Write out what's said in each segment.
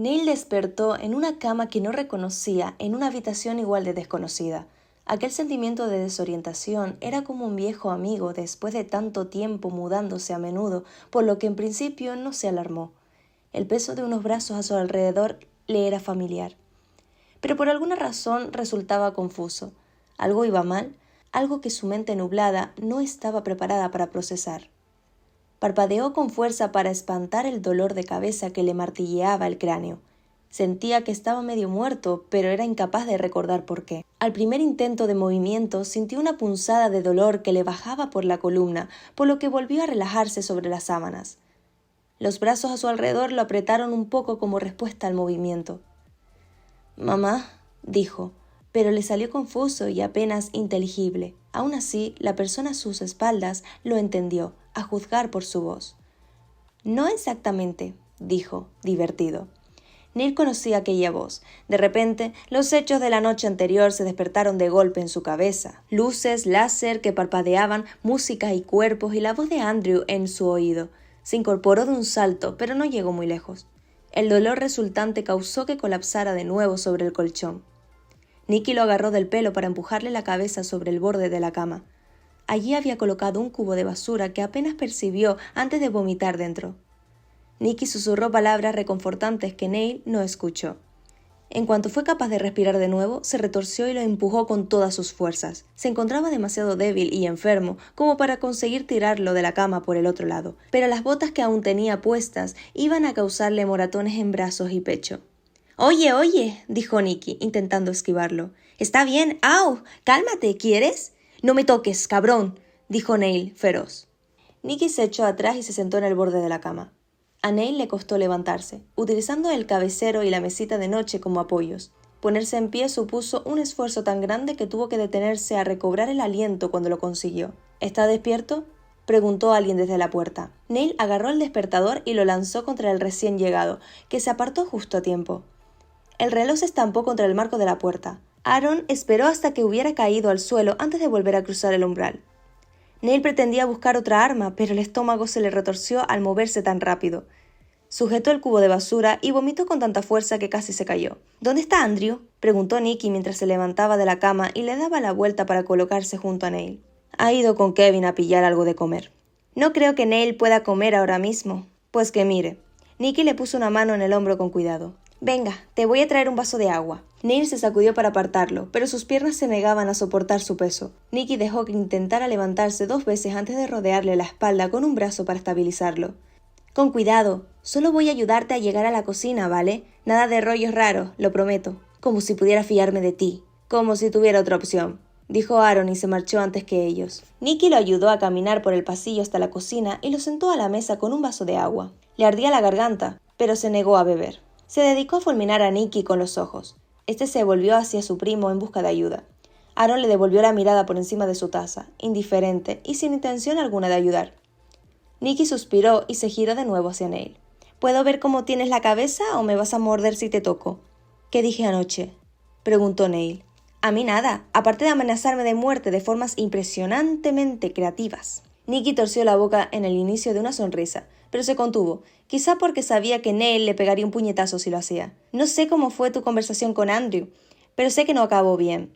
Neil despertó en una cama que no reconocía, en una habitación igual de desconocida. Aquel sentimiento de desorientación era como un viejo amigo después de tanto tiempo mudándose a menudo, por lo que en principio no se alarmó. El peso de unos brazos a su alrededor le era familiar. Pero por alguna razón resultaba confuso. Algo iba mal, algo que su mente nublada no estaba preparada para procesar. Parpadeó con fuerza para espantar el dolor de cabeza que le martilleaba el cráneo. Sentía que estaba medio muerto, pero era incapaz de recordar por qué. Al primer intento de movimiento sintió una punzada de dolor que le bajaba por la columna, por lo que volvió a relajarse sobre las sábanas. Los brazos a su alrededor lo apretaron un poco como respuesta al movimiento. «Mamá», dijo, pero le salió confuso y apenas inteligible. Aún así, la persona a sus espaldas lo entendió, a juzgar por su voz. «No exactamente», dijo, divertido. Neil conocía aquella voz. De repente, los hechos de la noche anterior se despertaron de golpe en su cabeza. Luces, láser que parpadeaban, música y cuerpos y la voz de Andrew en su oído. Se incorporó de un salto, pero no llegó muy lejos. El dolor resultante causó que colapsara de nuevo sobre el colchón. Nicky lo agarró del pelo para empujarle la cabeza sobre el borde de la cama. Allí había colocado un cubo de basura que apenas percibió antes de vomitar dentro. Nicky susurró palabras reconfortantes que Neil no escuchó. En cuanto fue capaz de respirar de nuevo, se retorció y lo empujó con todas sus fuerzas. Se encontraba demasiado débil y enfermo como para conseguir tirarlo de la cama por el otro lado, pero las botas que aún tenía puestas iban a causarle moratones en brazos y pecho. «Oye, oye», dijo Nicky, intentando esquivarlo. «Está bien. ¡Au! Cálmate, ¿quieres?» «No me toques, cabrón», dijo Neil, feroz. Nicky se echó atrás y se sentó en el borde de la cama. A Neil le costó levantarse, utilizando el cabecero y la mesita de noche como apoyos. Ponerse en pie supuso un esfuerzo tan grande que tuvo que detenerse a recobrar el aliento cuando lo consiguió. «¿Está despierto?», preguntó alguien desde la puerta. Neil agarró el despertador y lo lanzó contra el recién llegado, que se apartó justo a tiempo. El reloj se estampó contra el marco de la puerta. Aaron esperó hasta que hubiera caído al suelo antes de volver a cruzar el umbral. Neil pretendía buscar otra arma, pero el estómago se le retorció al moverse tan rápido. Sujetó el cubo de basura y vomitó con tanta fuerza que casi se cayó. «¿Dónde está Andrew?», preguntó Nicky mientras se levantaba de la cama y le daba la vuelta para colocarse junto a Neil. «Ha ido con Kevin a pillar algo de comer». «No creo que Neil pueda comer ahora mismo». «Pues que mire». Nicky le puso una mano en el hombro con cuidado. «Venga, te voy a traer un vaso de agua». Neil se sacudió para apartarlo, pero sus piernas se negaban a soportar su peso. Nicky dejó que intentara levantarse 2 veces antes de rodearle la espalda con un brazo para estabilizarlo. «Con cuidado. Solo voy a ayudarte a llegar a la cocina, ¿vale? Nada de rollos raros, lo prometo». «Como si pudiera fiarme de ti». «Como si tuviera otra opción», dijo Aaron y se marchó antes que ellos. Nicky lo ayudó a caminar por el pasillo hasta la cocina y lo sentó a la mesa con un vaso de agua. Le ardía la garganta, pero se negó a beber. Se dedicó a fulminar a Nicky con los ojos. Este se volvió hacia su primo en busca de ayuda. Aaron le devolvió la mirada por encima de su taza, indiferente y sin intención alguna de ayudar. Nicky suspiró y se giró de nuevo hacia Neil. «¿Puedo ver cómo tienes la cabeza o me vas a morder si te toco?» «¿Qué dije anoche?», preguntó Neil. «A mí nada, aparte de amenazarme de muerte de formas impresionantemente creativas». Nicky torció la boca en el inicio de una sonrisa, pero se contuvo, quizá porque sabía que Neil le pegaría un puñetazo si lo hacía. «No sé cómo fue tu conversación con Andrew, pero sé que no acabó bien.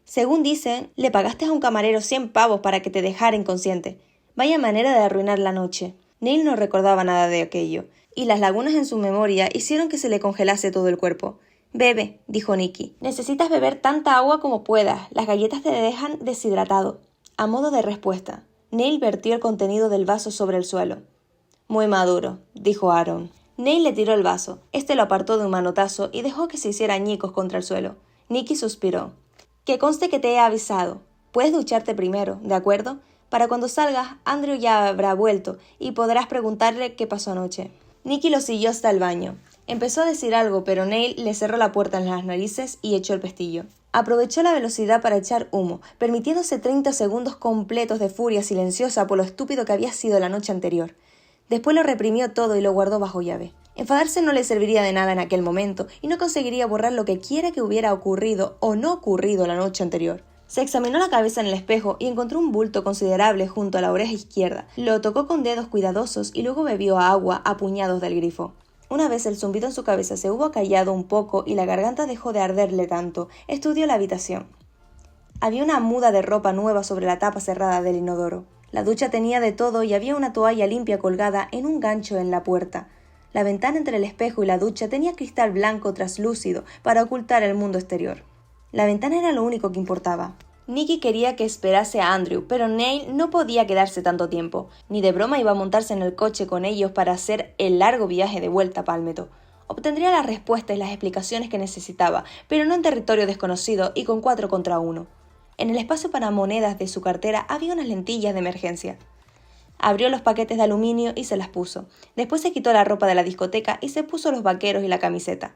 Según dicen, le pagaste a un camarero 100 pavos para que te dejara inconsciente. Vaya manera de arruinar la noche». Neil no recordaba nada de aquello, y las lagunas en su memoria hicieron que se le congelase todo el cuerpo. «Bebe», dijo Nicky. «Necesitas beber tanta agua como puedas. Las galletas te dejan deshidratado». A modo de respuesta, Neil vertió el contenido del vaso sobre el suelo. «Muy maduro», dijo Aaron. Neil le tiró el vaso. Este lo apartó de un manotazo y dejó que se hiciera añicos contra el suelo. Nicky suspiró. «Que conste que te he avisado. Puedes ducharte primero, ¿de acuerdo? Para cuando salgas, Andrew ya habrá vuelto y podrás preguntarle qué pasó anoche». Nicky lo siguió hasta el baño. Empezó a decir algo, pero Neil le cerró la puerta en las narices y echó el pestillo. Aprovechó la velocidad para echar humo, permitiéndose 30 segundos completos de furia silenciosa por lo estúpido que había sido la noche anterior. Después lo reprimió todo y lo guardó bajo llave. Enfadarse no le serviría de nada en aquel momento y no conseguiría borrar lo que quiera que hubiera ocurrido o no ocurrido la noche anterior. Se examinó la cabeza en el espejo y encontró un bulto considerable junto a la oreja izquierda. Lo tocó con dedos cuidadosos y luego bebió agua a puñados del grifo. Una vez el zumbido en su cabeza se hubo callado un poco y la garganta dejó de arderle tanto, estudió la habitación. Había una muda de ropa nueva sobre la tapa cerrada del inodoro. La ducha tenía de todo y había una toalla limpia colgada en un gancho en la puerta. La ventana entre el espejo y la ducha tenía cristal blanco traslúcido para ocultar el mundo exterior. La ventana era lo único que importaba. Nikki quería que esperase a Andrew, pero Neil no podía quedarse tanto tiempo. Ni de broma iba a montarse en el coche con ellos para hacer el largo viaje de vuelta a Palmetto. Obtendría las respuestas y las explicaciones que necesitaba, pero no en territorio desconocido y con 4 contra 1. En el espacio para monedas de su cartera había unas lentillas de emergencia. Abrió los paquetes de aluminio y se las puso. Después se quitó la ropa de la discoteca y se puso los vaqueros y la camiseta.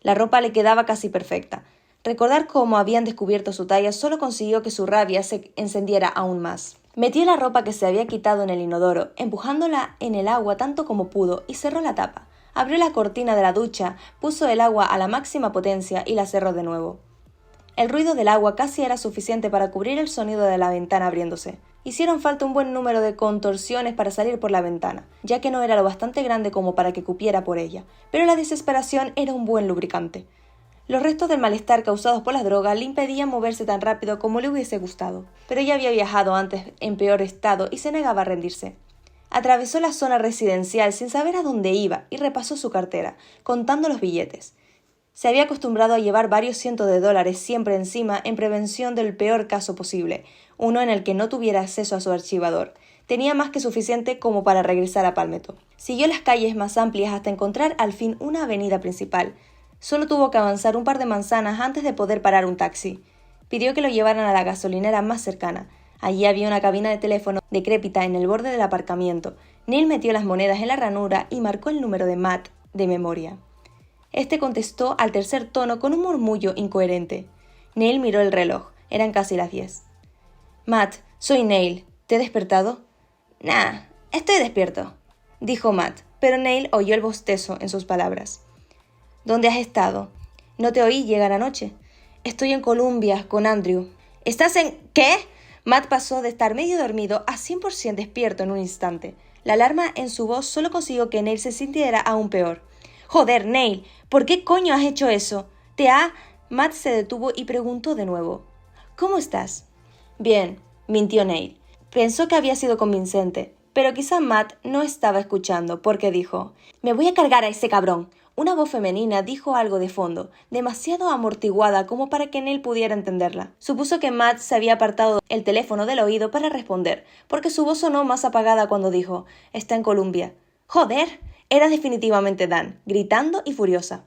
La ropa le quedaba casi perfecta. Recordar cómo habían descubierto su talla solo consiguió que su rabia se encendiera aún más. Metió la ropa que se había quitado en el inodoro, empujándola en el agua tanto como pudo, y cerró la tapa. Abrió la cortina de la ducha, puso el agua a la máxima potencia y la cerró de nuevo. El ruido del agua casi era suficiente para cubrir el sonido de la ventana abriéndose. Hicieron falta un buen número de contorsiones para salir por la ventana, ya que no era lo bastante grande como para que cupiera por ella, pero la desesperación era un buen lubricante. Los restos del malestar causados por las drogas le impedían moverse tan rápido como le hubiese gustado, pero ella había viajado antes en peor estado y se negaba a rendirse. Atravesó la zona residencial sin saber a dónde iba y repasó su cartera, contando los billetes. Se había acostumbrado a llevar varios cientos de dólares siempre encima en prevención del peor caso posible, uno en el que no tuviera acceso a su archivador. Tenía más que suficiente como para regresar a Palmetto. Siguió las calles más amplias hasta encontrar al fin una avenida principal. Solo tuvo que avanzar un par de manzanas antes de poder parar un taxi. Pidió que lo llevaran a la gasolinera más cercana. Allí había una cabina de teléfono decrépita en el borde del aparcamiento. Neil metió las monedas en la ranura y marcó el número de Matt de memoria. Este contestó al tercer tono con un murmullo incoherente. Neil miró el reloj. Eran casi las 10. Matt, soy Neil. ¿Te he despertado? Nah, estoy despierto, dijo Matt, pero Neil oyó el bostezo en sus palabras. ¿Dónde has estado? No te oí llegar anoche. Estoy en Columbia con Andrew. ¿Estás en qué? Matt pasó de estar medio dormido a 100% despierto en un instante. La alarma en su voz solo consiguió que Neil se sintiera aún peor. Joder, Neil, ¿por qué coño has hecho eso? Matt se detuvo y preguntó de nuevo. ¿Cómo estás? Bien, mintió Neil. Pensó que había sido convincente, pero quizá Matt no estaba escuchando porque dijo: «Me voy a cargar a ese cabrón». Una voz femenina dijo algo de fondo, demasiado amortiguada como para que Neil pudiera entenderla. Supuso que Matt se había apartado el teléfono del oído para responder, porque su voz sonó más apagada cuando dijo: «Está en Columbia». «¡Joder!». Era definitivamente Dan, gritando y furiosa.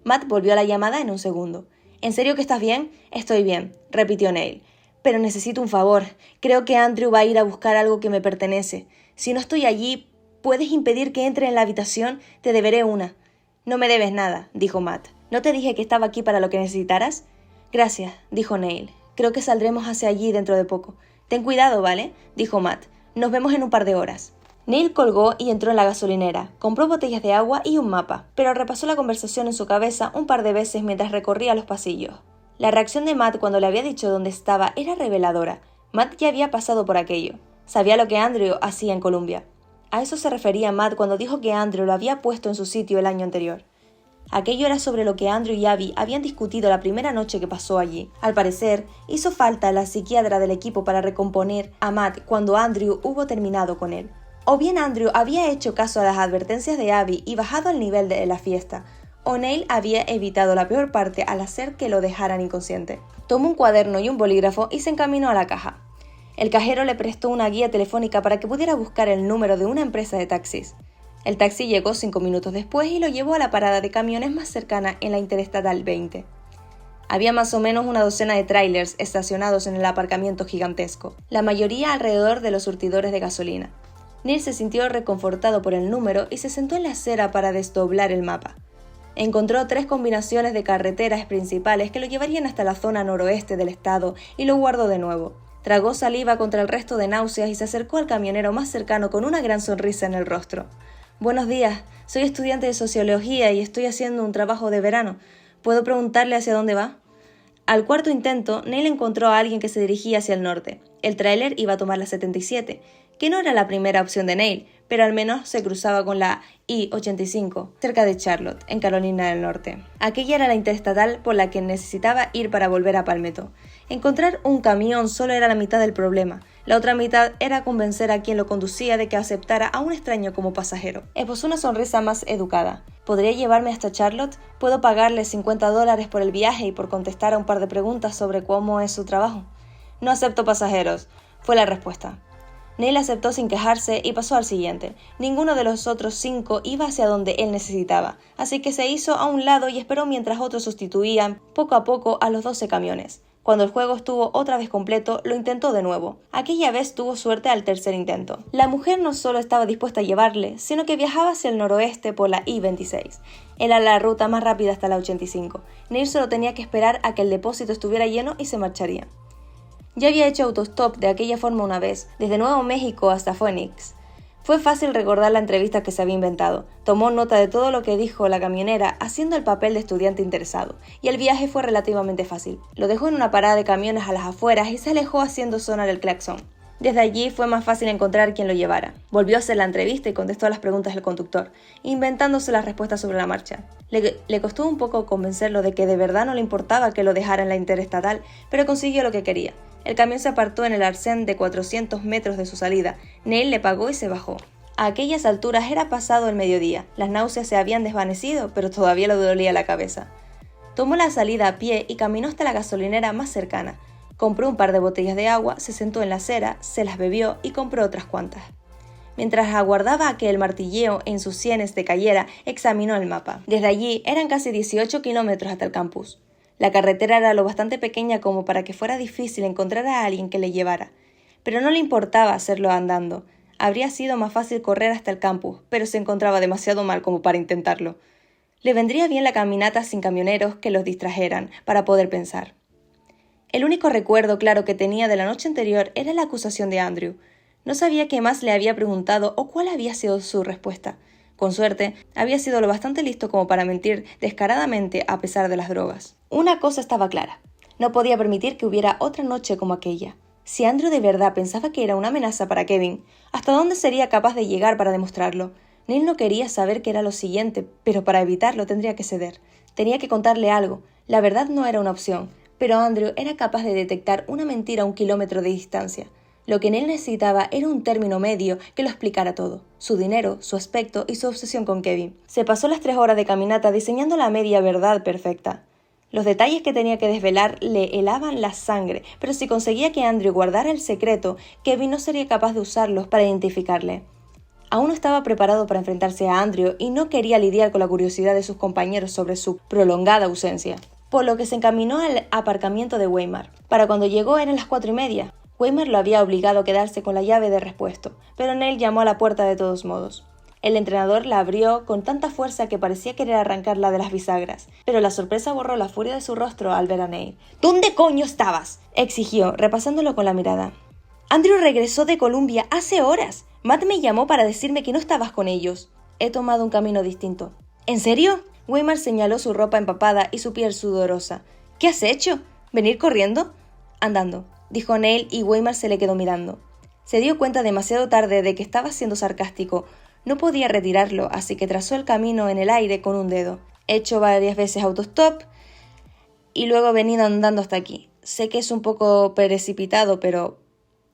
Matt volvió a la llamada en un segundo. «¿En serio que estás bien?» «Estoy bien», repitió Neil. «Pero necesito un favor. Creo que Andrew va a ir a buscar algo que me pertenece. Si no estoy allí, ¿puedes impedir que entre en la habitación? Te deberé una». «No me debes nada», dijo Matt. «¿No te dije que estaba aquí para lo que necesitaras?» «Gracias», dijo Neil. «Creo que saldremos hacia allí dentro de poco». «Ten cuidado, ¿vale?», dijo Matt. «Nos vemos en un par de horas». Neil colgó y entró en la gasolinera. Compró botellas de agua y un mapa, pero repasó la conversación en su cabeza un par de veces mientras recorría los pasillos. La reacción de Matt cuando le había dicho dónde estaba era reveladora. Matt ya había pasado por aquello. Sabía lo que Andrew hacía en Columbia. A eso se refería Matt cuando dijo que Andrew lo había puesto en su sitio el año anterior. Aquello era sobre lo que Andrew y Abby habían discutido la primera noche que pasó allí. Al parecer, hizo falta la psiquiatra del equipo para recomponer a Matt cuando Andrew hubo terminado con él. O bien Andrew había hecho caso a las advertencias de Abby y bajado el nivel de la fiesta, o Neil había evitado la peor parte al hacer que lo dejaran inconsciente. Tomó un cuaderno y un bolígrafo y se encaminó a la caja. El cajero le prestó una guía telefónica para que pudiera buscar el número de una empresa de taxis. El taxi llegó 5 minutos después y lo llevó a la parada de camiones más cercana en la Interestatal 20. Había más o menos una docena de trailers estacionados en el aparcamiento gigantesco, la mayoría alrededor de los surtidores de gasolina. Neil se sintió reconfortado por el número y se sentó en la acera para desdoblar el mapa. Encontró 3 combinaciones de carreteras principales que lo llevarían hasta la zona noroeste del estado y lo guardó de nuevo. Tragó saliva contra el resto de náuseas y se acercó al camionero más cercano con una gran sonrisa en el rostro. «Buenos días, soy estudiante de sociología y estoy haciendo un trabajo de verano. ¿Puedo preguntarle hacia dónde va?». Al cuarto intento, Neil encontró a alguien que se dirigía hacia el norte. El tráiler iba a tomar la 77, que no era la primera opción de Neil, pero al menos se cruzaba con la I-85, cerca de Charlotte, en Carolina del Norte. Aquella era la interestatal por la que necesitaba ir para volver a Palmetto. Encontrar un camión solo era la mitad del problema. La otra mitad era convencer a quien lo conducía de que aceptara a un extraño como pasajero. Esbozó una sonrisa más educada. ¿Podría llevarme hasta Charlotte? Puedo pagarle $50 por el viaje y por contestar a un par de preguntas sobre cómo es su trabajo. No acepto pasajeros, fue la respuesta. Neil aceptó sin quejarse y pasó al siguiente. Ninguno de los otros 5 iba hacia donde él necesitaba, así que se hizo a un lado y esperó mientras otros sustituían poco a poco a los 12 camiones. Cuando el juego estuvo otra vez completo, lo intentó de nuevo. Aquella vez tuvo suerte al tercer intento. La mujer no solo estaba dispuesta a llevarle, sino que viajaba hacia el noroeste por la I-26. Era la ruta más rápida hasta la 85. Neil solo tenía que esperar a que el depósito estuviera lleno y se marcharía. Ya había hecho autostop de aquella forma una vez, desde Nuevo México hasta Phoenix. Fue fácil recordar la entrevista que se había inventado. Tomó nota de todo lo que dijo la camionera, haciendo el papel de estudiante interesado, y el viaje fue relativamente fácil. Lo dejó en una parada de camiones a las afueras y se alejó haciendo sonar el claxon. Desde allí fue más fácil encontrar quien lo llevara. Volvió a hacer la entrevista y contestó a las preguntas del conductor, inventándose las respuestas sobre la marcha. Le costó un poco convencerlo de que de verdad no le importaba que lo dejara en la interestatal, pero consiguió lo que quería. El camión se apartó en el arcén de 400 metros de su salida. Neil le pagó y se bajó. A aquellas alturas era pasado el mediodía. Las náuseas se habían desvanecido, pero todavía le dolía la cabeza. Tomó la salida a pie y caminó hasta la gasolinera más cercana. Compró un par de botellas de agua, se sentó en la acera, se las bebió y compró otras cuantas. Mientras aguardaba a que el martilleo en sus sienes decayera, examinó el mapa. Desde allí eran casi 18 kilómetros hasta el campus. La carretera era lo bastante pequeña como para que fuera difícil encontrar a alguien que le llevara. Pero no le importaba hacerlo andando. Habría sido más fácil correr hasta el campus, pero se encontraba demasiado mal como para intentarlo. Le vendría bien la caminata sin camioneros que los distrajeran, para poder pensar. El único recuerdo claro que tenía de la noche anterior era la acusación de Andrew. No sabía qué más le había preguntado o cuál había sido su respuesta. Con suerte, había sido lo bastante listo como para mentir descaradamente a pesar de las drogas. Una cosa estaba clara. No podía permitir que hubiera otra noche como aquella. Si Andrew de verdad pensaba que era una amenaza para Kevin, ¿hasta dónde sería capaz de llegar para demostrarlo? Neil no quería saber qué era lo siguiente, pero para evitarlo tendría que ceder. Tenía que contarle algo. La verdad no era una opción, pero Andrew era capaz de detectar una mentira a 1 kilómetro de distancia. Lo que Neil necesitaba era un término medio que lo explicara todo. Su dinero, su aspecto y su obsesión con Kevin. Se pasó las 3 horas de caminata diseñando la media verdad perfecta. Los detalles que tenía que desvelar le helaban la sangre, pero si conseguía que Andrew guardara el secreto, Kevin no sería capaz de usarlos para identificarle. Aún no estaba preparado para enfrentarse a Andrew y no quería lidiar con la curiosidad de sus compañeros sobre su prolongada ausencia, por lo que se encaminó al aparcamiento de Weimar. Para cuando llegó eran las 4:30. Weimar lo había obligado a quedarse con la llave de repuesto, pero Neil llamó a la puerta de todos modos. El entrenador la abrió con tanta fuerza que parecía querer arrancarla de las bisagras, pero la sorpresa borró la furia de su rostro al ver a Neil. «¿Dónde coño estabas?», exigió, repasándolo con la mirada. «Andrew regresó de Columbia hace horas. Matt me llamó para decirme que no estabas con ellos. He tomado un camino distinto». «¿En serio?». Weimar señaló su ropa empapada y su piel sudorosa. «¿Qué has hecho? ¿Venir corriendo?». «Andando», dijo Neil y Weimar se le quedó mirando. Se dio cuenta demasiado tarde de que estaba siendo sarcástico. No podía retirarlo, así que trazó el camino en el aire con un dedo. He hecho varias veces autostop y luego he venido andando hasta aquí. Sé que es un poco precipitado, pero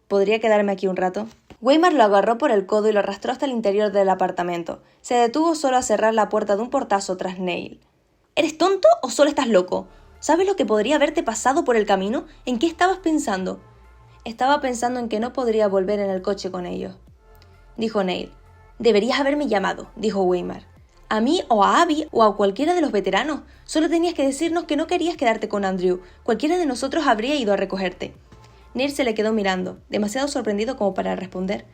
¿podría quedarme aquí un rato? Weimar lo agarró por el codo y lo arrastró hasta el interior del apartamento. Se detuvo solo a cerrar la puerta de un portazo tras Neil. ¿Eres tonto o solo estás loco? ¿Sabes lo que podría haberte pasado por el camino? ¿En qué estabas pensando? Estaba pensando en que no podría volver en el coche con ellos, dijo Neil. Deberías haberme llamado, dijo Weimar. A mí o a Abby o a cualquiera de los veteranos. Solo tenías que decirnos que no querías quedarte con Andrew. Cualquiera de nosotros habría ido a recogerte. Neil se le quedó mirando, demasiado sorprendido como para responder.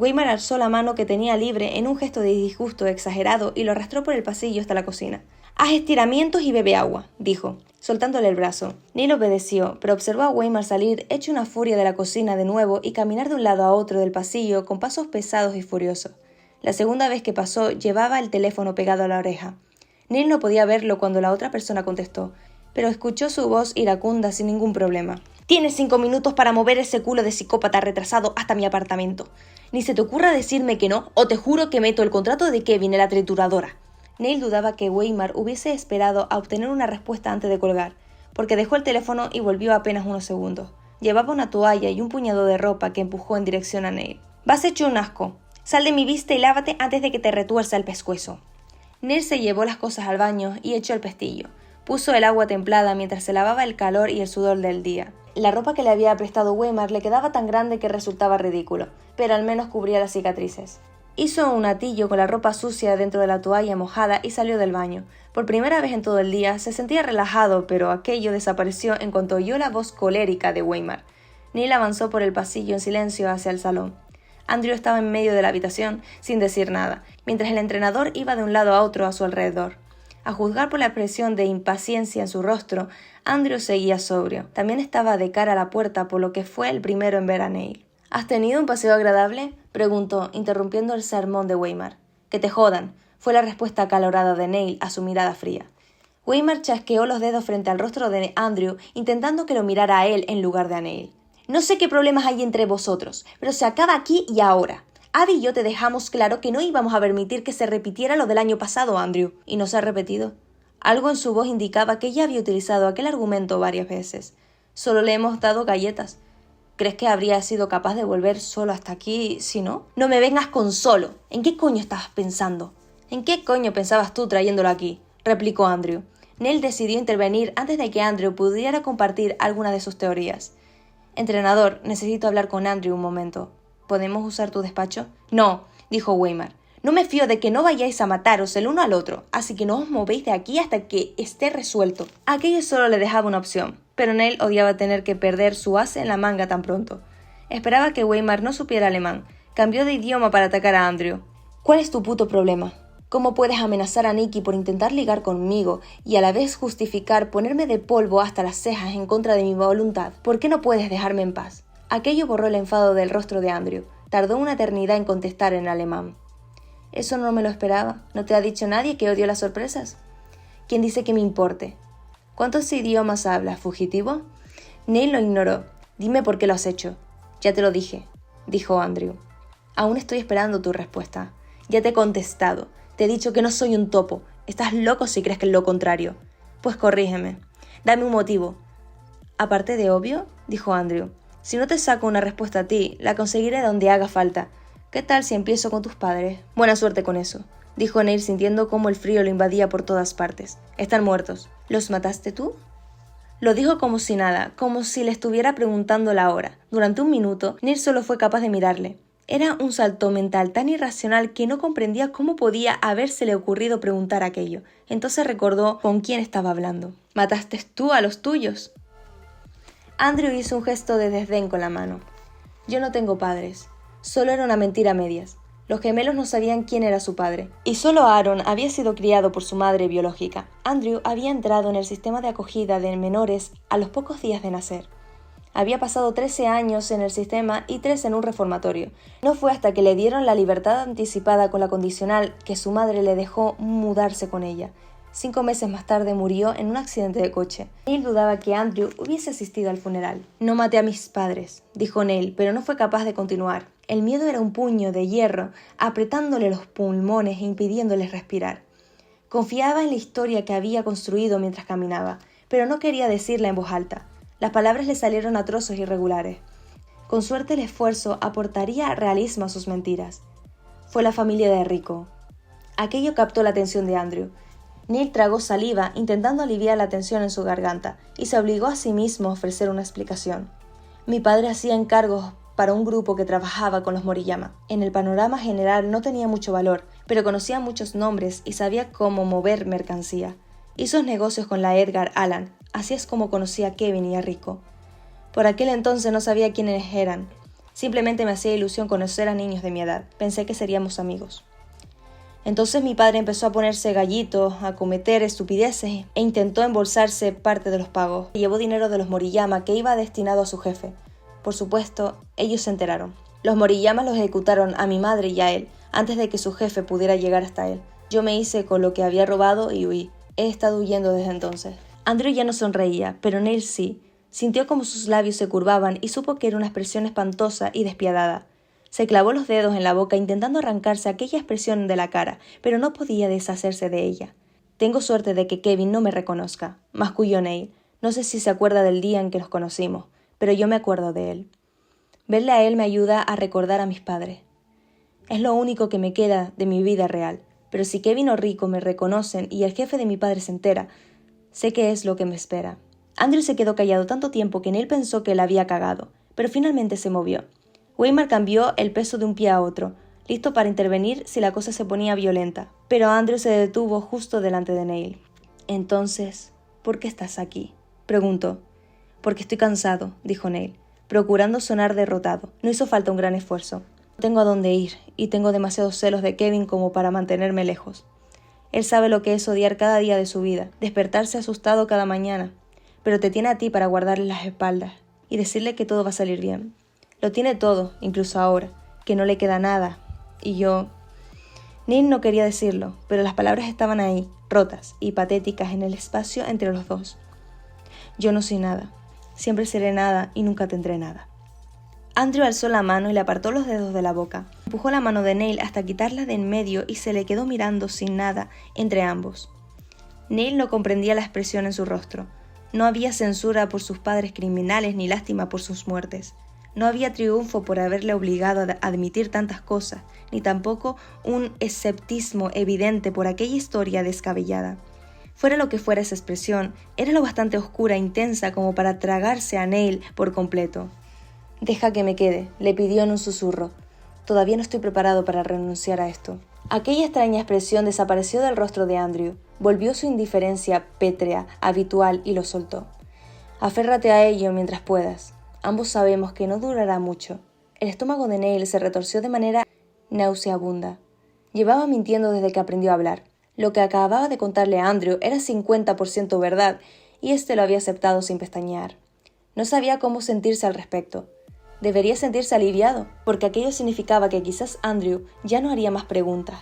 Weimar alzó la mano que tenía libre en un gesto de disgusto exagerado y lo arrastró por el pasillo hasta la cocina. «Haz estiramientos y bebe agua», dijo, soltándole el brazo. Neil obedeció, pero observó a Weimar salir hecho una furia de la cocina de nuevo y caminar de un lado a otro del pasillo con pasos pesados y furiosos. La segunda vez que pasó llevaba el teléfono pegado a la oreja. Neil no podía verlo cuando la otra persona contestó, pero escuchó su voz iracunda sin ningún problema. «Tienes 5 minutos para mover ese culo de psicópata retrasado hasta mi apartamento». Ni se te ocurra decirme que no, o te juro que meto el contrato de Kevin en la trituradora. Neil dudaba que Weimar hubiese esperado a obtener una respuesta antes de colgar, porque dejó el teléfono y volvió apenas unos segundos. Llevaba una toalla y un puñado de ropa que empujó en dirección a Neil. «Vas hecho un asco. Sal de mi vista y lávate antes de que te retuerza el pescuezo». Neil se llevó las cosas al baño y echó el pestillo. Puso el agua templada mientras se lavaba el calor y el sudor del día. La ropa que le había prestado Weimar le quedaba tan grande que resultaba ridículo, pero al menos cubría las cicatrices. Hizo un atillo con la ropa sucia dentro de la toalla mojada y salió del baño. Por primera vez en todo el día se sentía relajado, pero aquello desapareció en cuanto oyó la voz colérica de Weimar. Neil avanzó por el pasillo en silencio hacia el salón. Andrew estaba en medio de la habitación, sin decir nada, mientras el entrenador iba de un lado a otro a su alrededor. A juzgar por la expresión de impaciencia en su rostro, Andrew seguía sobrio. También estaba de cara a la puerta, por lo que fue el primero en ver a Neil. «¿Has tenido un paseo agradable?», preguntó, interrumpiendo el sermón de Weimar. «Que te jodan», fue la respuesta acalorada de Neil a su mirada fría. Weimar chasqueó los dedos frente al rostro de Andrew, intentando que lo mirara a él en lugar de a Neil. «No sé qué problemas hay entre vosotros, pero se acaba aquí y ahora. Abby y yo te dejamos claro que no íbamos a permitir que se repitiera lo del año pasado, Andrew». ¿Y no se ha repetido? Algo en su voz indicaba que ya había utilizado aquel argumento varias veces. «Solo le hemos dado galletas». ¿Crees que habría sido capaz de volver solo hasta aquí si no? «No me vengas con solo. ¿En qué coño estabas pensando?» «¿En qué coño pensabas tú trayéndolo aquí?», replicó Andrew. Neil decidió intervenir antes de que Andrew pudiera compartir alguna de sus teorías. «Entrenador, necesito hablar con Andrew un momento. ¿Podemos usar tu despacho?» «No», dijo Weimar. «No me fío de que no vayáis a mataros el uno al otro, así que no os movéis de aquí hasta que esté resuelto». Aquello solo le dejaba una opción, pero Neil odiaba tener que perder su as en la manga tan pronto. Esperaba que Weimar no supiera alemán. Cambió de idioma para atacar a Andrew. «¿Cuál es tu puto problema? ¿Cómo puedes amenazar a Nicky por intentar ligar conmigo y a la vez justificar ponerme de polvo hasta las cejas en contra de mi voluntad? ¿Por qué no puedes dejarme en paz?» Aquello borró el enfado del rostro de Andrew. Tardó una eternidad en contestar en alemán. «Eso no me lo esperaba. ¿No te ha dicho nadie que odio las sorpresas?» «¿Quién dice que me importe?» «¿Cuántos idiomas hablas, fugitivo?» Neil lo ignoró. «Dime por qué lo has hecho». «Ya te lo dije», dijo Andrew. «Aún estoy esperando tu respuesta». «Ya te he contestado. Te he dicho que no soy un topo. Estás loco si crees que es lo contrario». «Pues corrígeme. Dame un motivo». «Aparte de obvio», dijo Andrew. «Si no te saco una respuesta a ti, la conseguiré donde haga falta. ¿Qué tal si empiezo con tus padres?» «Buena suerte con eso», dijo Neil sintiendo cómo el frío lo invadía por todas partes. «Están muertos». «¿Los mataste tú?» Lo dijo como si nada, como si le estuviera preguntando la hora. Durante un minuto, Neil solo fue capaz de mirarle. Era un salto mental tan irracional que no comprendía cómo podía habérsele ocurrido preguntar aquello. Entonces recordó con quién estaba hablando. «¿Mataste tú a los tuyos?» Andrew hizo un gesto de desdén con la mano. «Yo no tengo padres. Solo era una mentira a medias. Los gemelos no sabían quién era su padre. Y solo Aaron había sido criado por su madre biológica. Andrew había entrado en el sistema de acogida de menores a los pocos días de nacer. Había pasado 13 años en el sistema y 3 en un reformatorio. No fue hasta que le dieron la libertad anticipada con la condicional que su madre le dejó mudarse con ella. 5 meses más tarde murió en un accidente de coche. Neil dudaba que Andrew hubiese asistido al funeral. «No maté a mis padres», dijo Neil, pero no fue capaz de continuar. El miedo era un puño de hierro, apretándole los pulmones e impidiéndoles respirar. Confiaba en la historia que había construido mientras caminaba, pero no quería decirla en voz alta. Las palabras le salieron a trozos irregulares. Con suerte el esfuerzo aportaría realismo a sus mentiras. Fue la familia de Rico. Aquello captó la atención de Andrew. Neil tragó saliva intentando aliviar la tensión en su garganta y se obligó a sí mismo a ofrecer una explicación. «Mi padre hacía encargos para un grupo que trabajaba con los Moriyama. En el panorama general no tenía mucho valor, pero conocía muchos nombres y sabía cómo mover mercancía. Hizo negocios con la Edgar Allan, así es como conocí a Kevin y a Rico. Por aquel entonces no sabía quiénes eran. Simplemente me hacía ilusión conocer a niños de mi edad. Pensé que seríamos amigos. Entonces mi padre empezó a ponerse gallitos, a cometer estupideces e intentó embolsarse parte de los pagos. Llevó dinero de los Moriyama que iba destinado a su jefe. Por supuesto, ellos se enteraron. Los Moriyama los ejecutaron a mi madre y a él, antes de que su jefe pudiera llegar hasta él. Yo me hice con lo que había robado y huí. He estado huyendo desde entonces». Andrew ya no sonreía, pero Neil sí. Sintió como sus labios se curvaban y supo que era una expresión espantosa y despiadada. Se clavó los dedos en la boca intentando arrancarse aquella expresión de la cara, pero no podía deshacerse de ella. «Tengo suerte de que Kevin no me reconozca», masculló Neil. «No sé si se acuerda del día en que nos conocimos, pero yo me acuerdo de él. Verle a él me ayuda a recordar a mis padres. Es lo único que me queda de mi vida real, pero si Kevin o Rico me reconocen y el jefe de mi padre se entera, sé qué es lo que me espera». Andrew se quedó callado tanto tiempo que Neil pensó que la había cagado, pero finalmente se movió. Weimar cambió el peso de un pie a otro, listo para intervenir si la cosa se ponía violenta, pero Andrew se detuvo justo delante de Neil. «Entonces, ¿por qué estás aquí?», preguntó. «Porque estoy cansado», dijo Neil, procurando sonar derrotado. No hizo falta un gran esfuerzo. «No tengo a dónde ir, y tengo demasiados celos de Kevin como para mantenerme lejos. Él sabe lo que es odiar cada día de su vida, despertarse asustado cada mañana, pero te tiene a ti para guardarle las espaldas y decirle que todo va a salir bien. Lo tiene todo, incluso ahora, que no le queda nada, y yo...». Neil no quería decirlo, pero las palabras estaban ahí, rotas y patéticas en el espacio entre los dos. «Yo no soy nada, siempre seré nada y nunca tendré nada». Andrew alzó la mano y le apartó los dedos de la boca. Empujó la mano de Neil hasta quitarla de en medio y se le quedó mirando sin nada entre ambos. Neil no comprendía la expresión en su rostro. No había censura por sus padres criminales ni lástima por sus muertes. No había triunfo por haberle obligado a admitir tantas cosas, ni tampoco un escepticismo evidente por aquella historia descabellada. Fuera lo que fuera esa expresión, era lo bastante oscura e intensa como para tragarse a Neil por completo. «Deja que me quede», le pidió en un susurro. «Todavía no estoy preparado para renunciar a esto». Aquella extraña expresión desapareció del rostro de Andrew. Volvió su indiferencia pétrea, habitual, y lo soltó. «Aférrate a ello mientras puedas. Ambos sabemos que no durará mucho». El estómago de Neil se retorció de manera nauseabunda. Llevaba mintiendo desde que aprendió a hablar. Lo que acababa de contarle a Andrew era 50% verdad, y éste lo había aceptado sin pestañear. No sabía cómo sentirse al respecto. Debería sentirse aliviado, porque aquello significaba que quizás Andrew ya no haría más preguntas.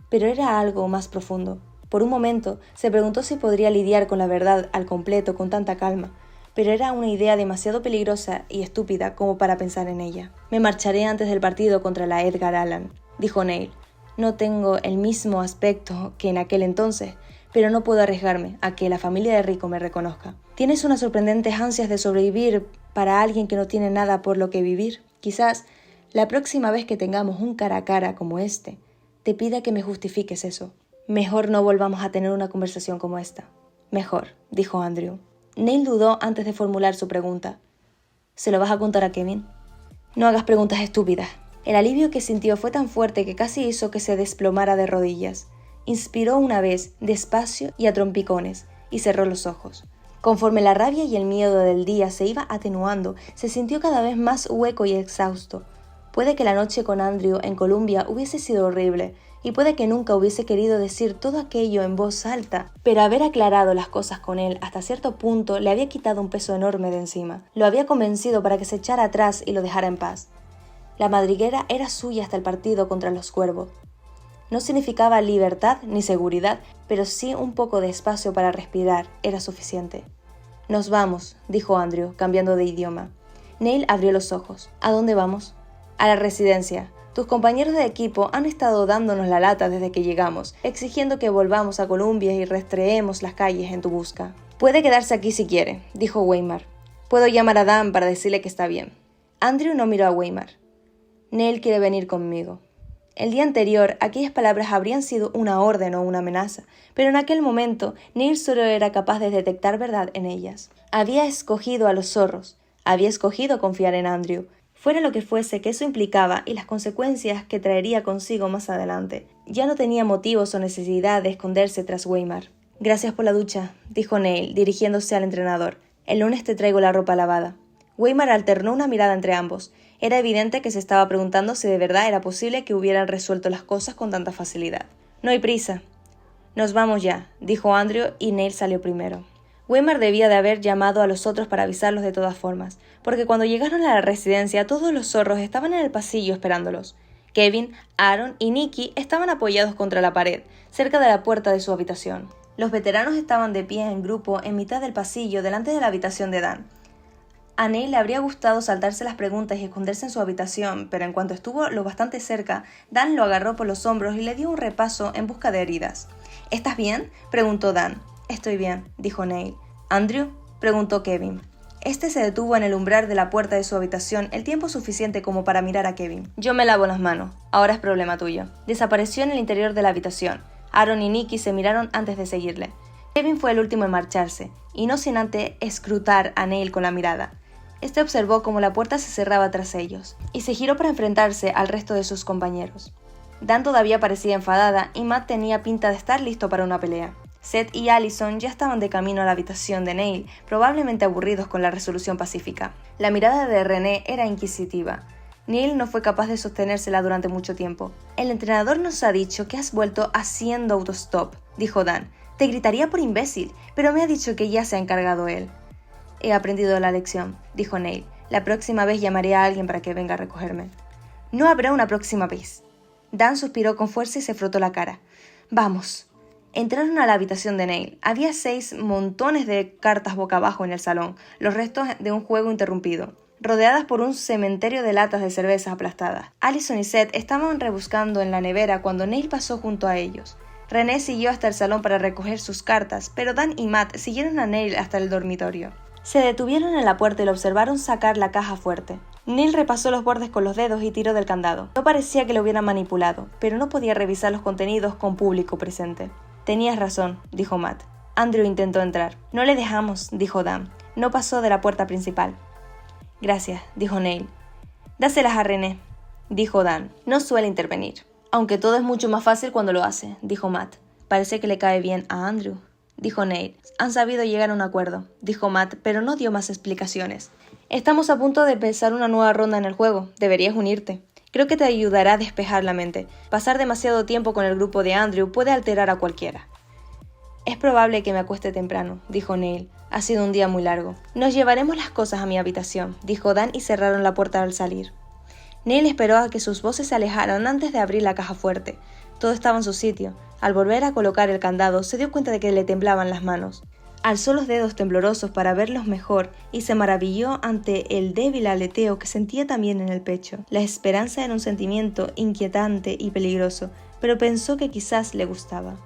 Pero era algo más profundo. Por un momento se preguntó si podría lidiar con la verdad al completo con tanta calma, pero era una idea demasiado peligrosa y estúpida como para pensar en ella. «Me marcharé antes del partido contra la Edgar Allan», dijo Neil. «No tengo el mismo aspecto que en aquel entonces, pero no puedo arriesgarme a que la familia de Rico me reconozca. Tienes unas sorprendentes ansias de sobrevivir para alguien que no tiene nada por lo que vivir. Quizás la próxima vez que tengamos un cara a cara como este, te pida que me justifiques eso. Mejor no volvamos a tener una conversación como esta». «Mejor», dijo Andrew. Neil dudó antes de formular su pregunta. «¿Se lo vas a contar a Kevin?». «No hagas preguntas estúpidas». El alivio que sintió fue tan fuerte que casi hizo que se desplomara de rodillas. Inspiró una vez, despacio y a trompicones, y cerró los ojos. Conforme la rabia y el miedo del día se iba atenuando, se sintió cada vez más hueco y exhausto. Puede que la noche con Andrew en Columbia hubiese sido horrible, y puede que nunca hubiese querido decir todo aquello en voz alta, pero haber aclarado las cosas con él hasta cierto punto le había quitado un peso enorme de encima. Lo había convencido para que se echara atrás y lo dejara en paz. La madriguera era suya hasta el partido contra los Cuervos. No significaba libertad ni seguridad, pero sí un poco de espacio para respirar era suficiente. «Nos vamos», dijo Andrew, cambiando de idioma. Neil abrió los ojos. «¿A dónde vamos?» «A la residencia. Tus compañeros de equipo han estado dándonos la lata desde que llegamos, exigiendo que volvamos a Columbia y rastreemos las calles en tu busca». «Puede quedarse aquí si quiere», dijo Weimar. «Puedo llamar a Dan para decirle que está bien». Andrew no miró a Weimar. «Neil quiere venir conmigo». El día anterior, aquellas palabras habrían sido una orden o una amenaza, pero en aquel momento Neil solo era capaz de detectar verdad en ellas. Había escogido a los zorros, había escogido confiar en Andrew, fuera lo que fuese que eso implicaba y las consecuencias que traería consigo más adelante. Ya no tenía motivos o necesidad de esconderse tras Weimar. «Gracias por la ducha», dijo Neil, dirigiéndose al entrenador. «El lunes te traigo la ropa lavada». Weimar alternó una mirada entre ambos. Era evidente que se estaba preguntando si de verdad era posible que hubieran resuelto las cosas con tanta facilidad. «No hay prisa». «Nos vamos ya», dijo Andrew y Neil salió primero. Weimar debía de haber llamado a los otros para avisarlos de todas formas, porque cuando llegaron a la residencia todos los zorros estaban en el pasillo esperándolos. Kevin, Aaron y Nicky estaban apoyados contra la pared, cerca de la puerta de su habitación. Los veteranos estaban de pie en grupo en mitad del pasillo delante de la habitación de Dan. A Neil le habría gustado saltarse las preguntas y esconderse en su habitación, pero en cuanto estuvo lo bastante cerca, Dan lo agarró por los hombros y le dio un repaso en busca de heridas. ¿Estás bien?, preguntó Dan. Estoy bien, dijo Neil. ¿Andrew?, preguntó Kevin. Este se detuvo en el umbral de la puerta de su habitación el tiempo suficiente como para mirar a Kevin. Yo me lavo las manos, ahora es problema tuyo. Desapareció en el interior de la habitación. Aaron y Nikki se miraron antes de seguirle. Kevin fue el último en marcharse, y no sin antes escrutar a Neil con la mirada. Este observó cómo la puerta se cerraba tras ellos, y se giró para enfrentarse al resto de sus compañeros. Dan todavía parecía enfadada, y Matt tenía pinta de estar listo para una pelea. Seth y Allison ya estaban de camino a la habitación de Neil, probablemente aburridos con la resolución pacífica. La mirada de René era inquisitiva. Neil no fue capaz de sostenérsela durante mucho tiempo. El entrenador nos ha dicho que has vuelto haciendo autostop, dijo Dan. Te gritaría por imbécil, pero me ha dicho que ya se ha encargado él. He aprendido la lección, dijo Neil. La próxima vez llamaré a alguien para que venga a recogerme. No habrá una próxima vez. Dan suspiró con fuerza y se frotó la cara. Vamos. Entraron a la habitación de Neil. Había 6 montones de cartas boca abajo en el salón, los restos de un juego interrumpido, rodeadas por un cementerio de latas de cervezas aplastadas. Allison y Seth estaban rebuscando en la nevera cuando Neil pasó junto a ellos. René siguió hasta el salón para recoger sus cartas, pero Dan y Matt siguieron a Neil hasta el dormitorio. Se detuvieron en la puerta y lo observaron sacar la caja fuerte. Neil repasó los bordes con los dedos y tiró del candado. No parecía que lo hubieran manipulado, pero no podía revisar los contenidos con público presente. Tenías razón, dijo Matt. Andrew intentó entrar. No le dejamos, dijo Dan. No pasó de la puerta principal. Gracias, dijo Neil. Dáselas a René, dijo Dan. No suele intervenir. Aunque todo es mucho más fácil cuando lo hace, dijo Matt. Parece que le cae bien a Andrew, dijo Neil. Han sabido llegar a un acuerdo, dijo Matt, pero no dio más explicaciones. Estamos a punto de empezar una nueva ronda en el juego. Deberías unirte. Creo que te ayudará a despejar la mente. Pasar demasiado tiempo con el grupo de Andrew puede alterar a cualquiera. Es probable que me acueste temprano, dijo Neil. Ha sido un día muy largo. Nos llevaremos las cosas a mi habitación, dijo Dan y cerraron la puerta al salir. Neil esperó a que sus voces se alejaran antes de abrir la caja fuerte. Todo estaba en su sitio. Al volver a colocar el candado, se dio cuenta de que le temblaban las manos. Alzó los dedos temblorosos para verlos mejor y se maravilló ante el débil aleteo que sentía también en el pecho. La esperanza era un sentimiento inquietante y peligroso, pero pensó que quizás le gustaba.